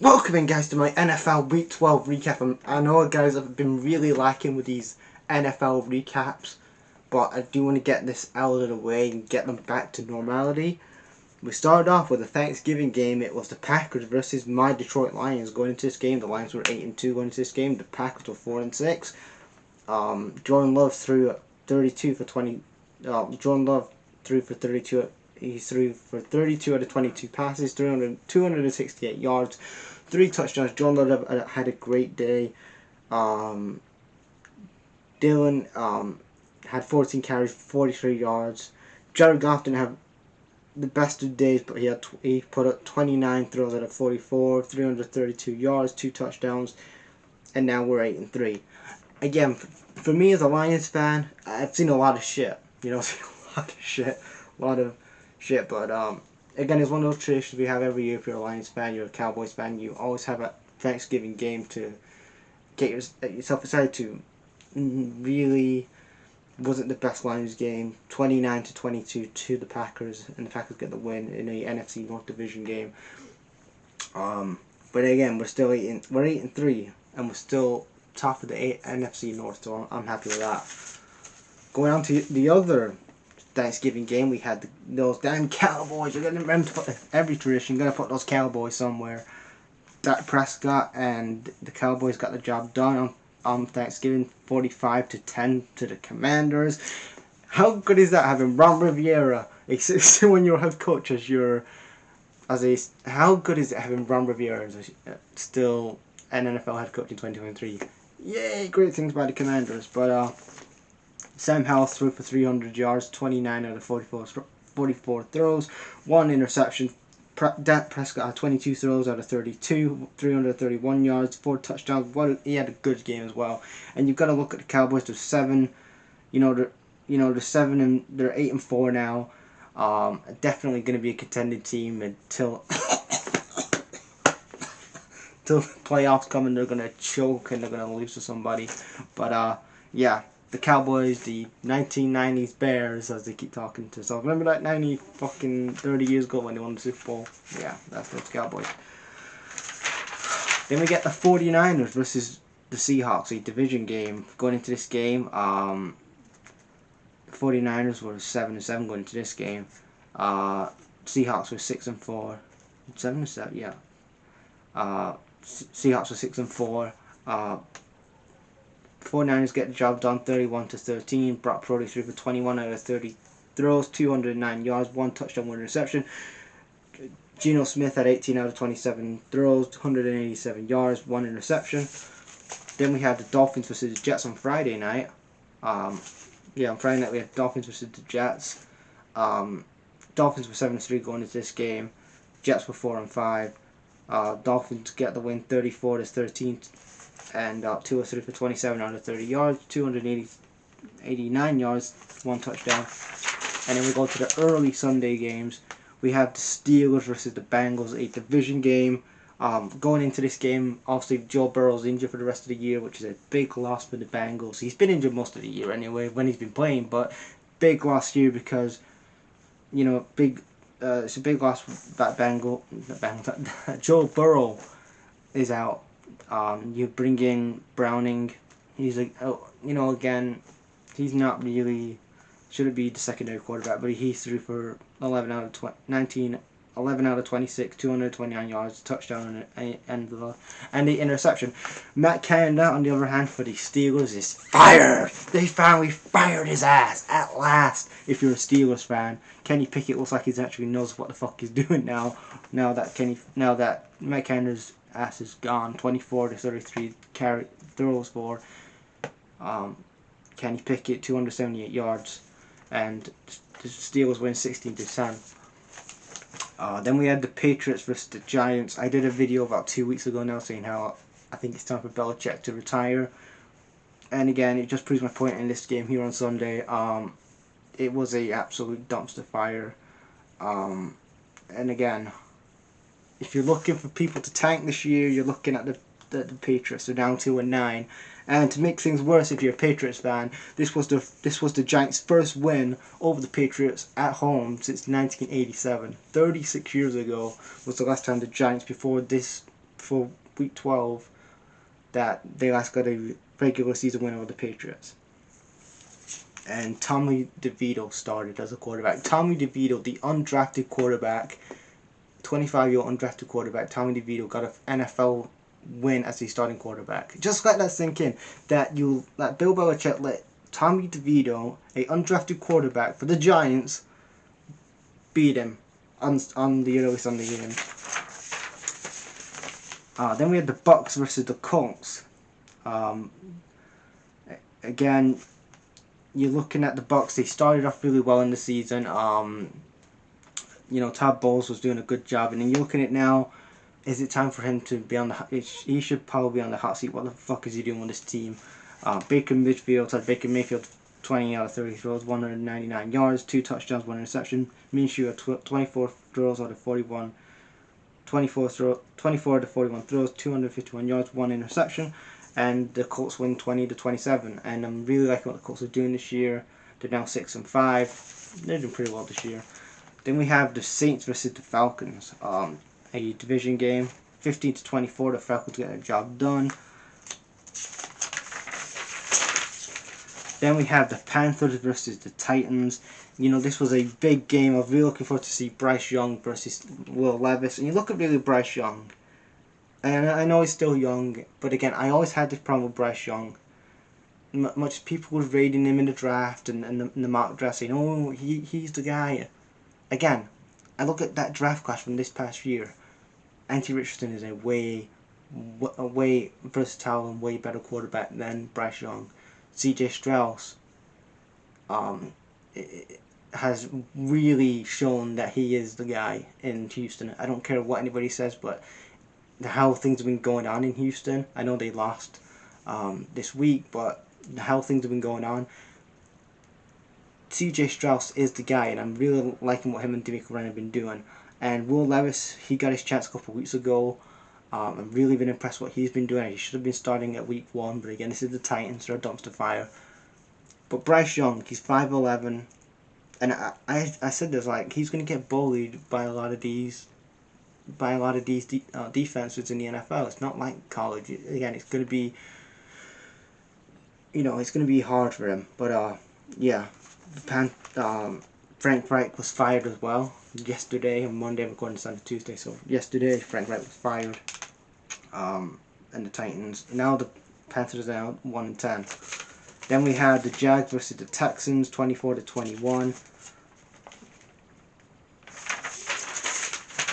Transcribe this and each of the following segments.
Welcome in, guys, to my NFL Week 12 recap. I know, guys, I've been really lacking with these NFL recaps, but I do want to get this out of the way and get them back to normality. We started off with a Thanksgiving game. It was the Packers versus my Detroit Lions. Going into this game, the Lions were 8-2 going into this game. The Packers were 4-6. Jordan Love threw 32 for 20. Jordan Love threw for 32. He threw for 32 out of 22 passes, 268 yards, 3 touchdowns. Jordan Love had a great day. Dylan had 14 carries, 43 yards. Jared Goff didn't have the best of days, but he put up 29 throws out of 44, 332 yards, 2 touchdowns, and now we're 8-3. Again, for me as a Lions fan, I've seen a lot of shit. But again, it's one of those traditions we have every year. If you're a Lions fan, you're a Cowboys fan, you always have a Thanksgiving game to get yourself excited to. Really wasn't the best Lions game. 29-22 to the Packers, and the Packers get the win in a NFC North Division game. But again, we're 8-3, and we're still top of the NFC North, so I'm happy with that. Going on to the other Thanksgiving game, we had those damn Cowboys. We're going to remember to put every tradition, going to put those Cowboys somewhere. Dak Prescott and the Cowboys got the job done on Thanksgiving, 45-10 to the Commanders. How good is that, having Ron Rivera when you're head coach how good is it having Ron Rivera as still an NFL head coach in 2023? Yay, great things by the Commanders. But Sam Howell threw for 300 yards, 29 out of 44 throws, 1 interception. Dak Prescott had 22 throws out of 32, 331 yards, 4 touchdowns. He had a good game as well. And you've got to look at the Cowboys. They're 7. They're 7 and they're 8-4 now. Definitely going to be a contending team until till the playoffs come and they're going to choke and they're going to lose to somebody. But yeah. The Cowboys, the 1990s Bears, as they keep talking to themselves. Remember that 30 years ago when they won the Super Bowl? Yeah, that's those Cowboys. Then we get the 49ers versus the Seahawks, a division game. Going into this game, the 49ers were 7-7 going into this game. Seahawks were 6-4. 7-7, yeah. Seahawks were 6-4. 49ers get the job done, 31-13. Brock Purdy threw for 21 out of 30 throws, 209 yards, 1 touchdown, 1 interception. Geno Smith had 18 out of 27 throws, 187 yards, 1 interception. Then we had the Dolphins versus the Jets on Friday night. On Friday night we had Dolphins versus the Jets. Dolphins were 7-3 going into this game. Jets were 4-5. Dolphins get the win, 34-13. And Tua threw for 27 out of 30 yards, 289 yards, 1 touchdown. And then we go to the early Sunday games. We have the Steelers versus the Bengals, a division game. Going into this game, obviously Joe Burrow's injured for the rest of the year, which is a big loss for the Bengals. He's been injured most of the year anyway when he's been playing, but big loss here because it's a big loss that Joe Burrow is out. You bring in Browning. He's again, he's not really shouldn't be the secondary quarterback, but he threw for 11 out of 26, 229 yards, touchdown, and the interception. Matt Canada, on the other hand, for the Steelers, is fired. They finally fired his ass at last. If you're a Steelers fan, Kenny Pickett looks like he actually knows what the fuck he's doing now. Now that Matt Canada's ass is gone. 24-33 throws for Kenny Pickett, 278 yards, and the Steelers win 16-10. Then we had the Patriots versus the Giants. I did a video about 2 weeks ago now saying how I think it's time for Belichick to retire. And again, it just proves my point in this game here on Sunday. It was a absolute dumpster fire. And again, if you're looking for people to tank this year, you're looking at the Patriots. They're down 2-9. And to make things worse, if you're a Patriots fan, this was the Giants' first win over the Patriots at home since 1987. 36 years ago was the last time the Giants, before this before week 12 that they last got a regular season win over the Patriots. And Tommy DeVito started as a quarterback. Tommy DeVito, the undrafted quarterback, 25-year-old undrafted quarterback, Tommy DeVito got an NFL win as a starting quarterback. Just let that sink in. That Bill Belichick let Tommy DeVito, a undrafted quarterback for the Giants, beat him on the early Sunday game. Then we had the Bucks versus the Colts. Again, you're looking at the Bucks. They started off really well in the season. You know, Todd Bowles was doing a good job, and then you're looking at now. Is it time for him to be on the? He should probably be on the hot seat. What the fuck is he doing with this team? Baker Mayfield, 20 out of 30 throws, 199 yards, 2 touchdowns, 1 interception. Minshew had 24 throws out of 41. 24 to 41 throws, 251 yards, 1 interception, and the Colts win 20-27. And I'm really liking what the Colts are doing this year. They're now 6-5. They're doing pretty well this year. Then we have the Saints versus the Falcons. A division game, 15-24. The Falcons get their job done. Then we have the Panthers versus the Titans. You know, this was a big game. I was really looking forward to see Bryce Young versus Will Levis. And you look at really Bryce Young, and I know he's still young, but again, I always had this problem with Bryce Young. Much as people were rating him in the draft and the mock draft, saying, "Oh, he's the guy." Again, I look at that draft class from this past year. Anthony Richardson is a way versatile and way better quarterback than Bryce Young. C.J. Strauss has really shown that he is the guy in Houston. I don't care what anybody says, but how things have been going on in Houston. I know they lost this week, but how things have been going on. C.J. Strauss is the guy, and I'm really liking what him and DeMeco Ryan have been doing. And Will Levis, he got his chance a couple of weeks ago. I've really been impressed with what he's been doing. He should have been starting at week 1, but again, this is the Titans, they're a dumpster fire. But Bryce Young, he's 5'11", and I said this, like, he's going to get bullied by a lot of these defenses in the NFL. It's not like college. Again, it's going to be, it's going to be hard for him. But yeah, Frank Reich was fired as well yesterday. On Monday, I'm recording this on Tuesday, so yesterday Frank Reich was fired. And the Titans. Now the Panthers are now 1-10. Then we had the Jags versus the Texans, 24-21.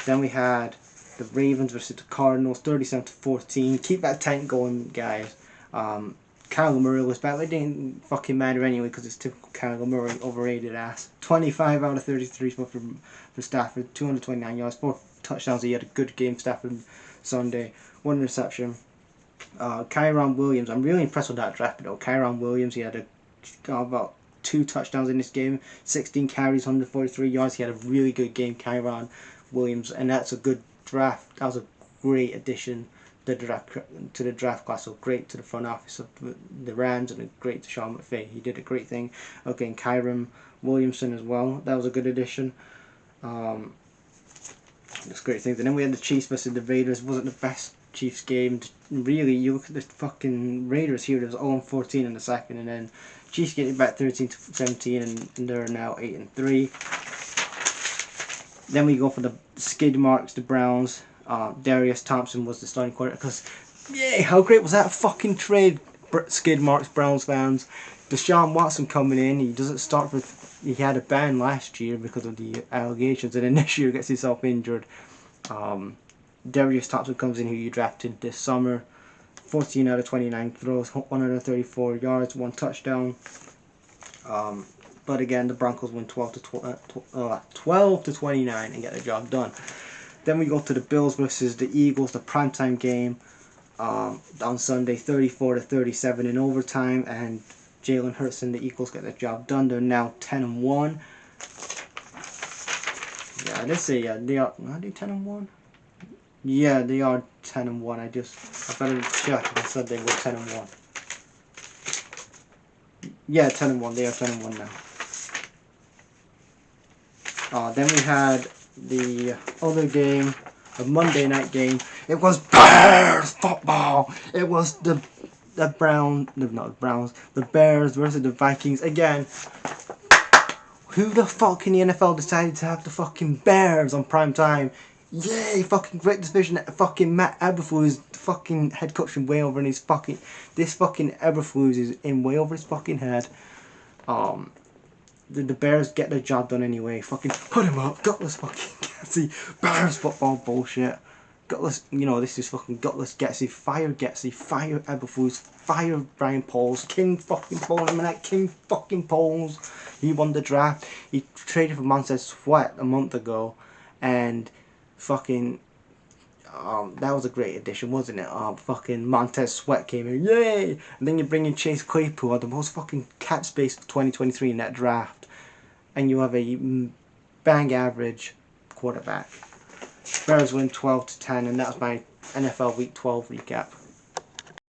Then we had the Ravens versus the Cardinals, 37-14. Keep that tank going, guys. Kyler Murray was back. It didn't fucking matter anyway because it's typical Kyler Murray, overrated ass. 25 out of 33 for Stafford, 229 yards, 4 touchdowns. He had a good game, Stafford, Sunday. 1 interception. Kyron Williams, I'm really impressed with that draft though. Kyron Williams, he had about 2 touchdowns in this game, 16 carries, 143 yards. He had a really good game, Kyron Williams, and that's a good draft. That was a great addition to the draft class. So great to the front office of the Rams, and great to Sean McVay. He did a great thing. Okay, and Kyron Williamson as well. That was a good addition. That's great things. And then we had the Chiefs versus the Raiders. It wasn't the best Chiefs game. Really, you look at the fucking Raiders here. It was 0-14 in the second, and then Chiefs get it back 13-17, and they're now 8-3. Then we go for the skid marks, the Browns. Darius Thompson was the starting quarterback. Because, yeah, how great was that fucking trade, skid marks, Browns fans? Deshaun Watson coming in. He doesn't start for. He had a ban last year because of the allegations, and then this year gets himself injured. Darius Thompson comes in, who you drafted this summer. 14 out of 29 throws, 134 yards, 1 touchdown. But again, the Broncos win 12-29 and get the job done. Then we go to the Bills versus the Eagles, the primetime game on Sunday, 34-37 in overtime, and Jalen Hurts and the Eagles get the job done. They're now 10-1. Yeah, let's say are they 10-1? Yeah, they are 10-1. I better check. I said they were 10-1. Yeah, 10-1. They are 10-1 now. Then we had the other game a Monday night game. It was Bears football. It was the Browns, the Bears versus the Vikings again. Who the fuck in the NFL decided to have the fucking Bears on prime time? Yay, fucking great division. Fucking Matt Eberflus, fucking head coach, way over in his fucking. This fucking Eberflus is in way over his fucking head. The Bears get their job done anyway. Fucking put him up. Gutless fucking Getsy. Bears football bullshit. Gutless, this is fucking gutless Getsy. Fire Getsy. Fire Eberflus. Fire Brian Pauls. King fucking Pauls. King fucking Pauls. He won the draft. He traded for Montez Sweat a month ago. And fucking... that was a great addition, wasn't it? Fucking Montez Sweat came in, yay! And then you bring in Chase Claypool, the most fucking cap space for 2023 in that draft, and you have a bang average quarterback. Bears win 12-10, and that was my NFL Week 12 recap.